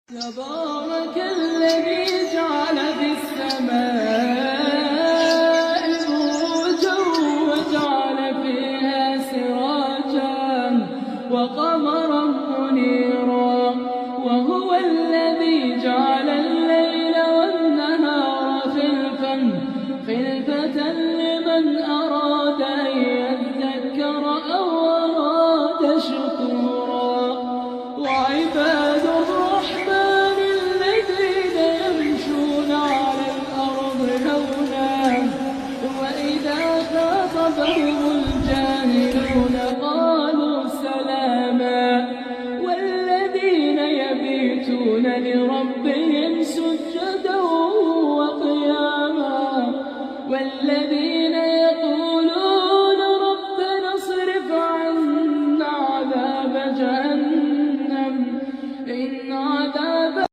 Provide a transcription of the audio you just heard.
تبارك الذي جعل في السماء بروجا وجعل فيها سراجا وقمرا منيرا وهو الذي جعل الليل والنهار خلفة لمن أراد أن يذكر أو أراد شكورا وعباد الرحمن الذين يمشون على الأرض هونا وإذا خاطبهم الجاهلون قالوا سلاما والذين يبيتون لربهم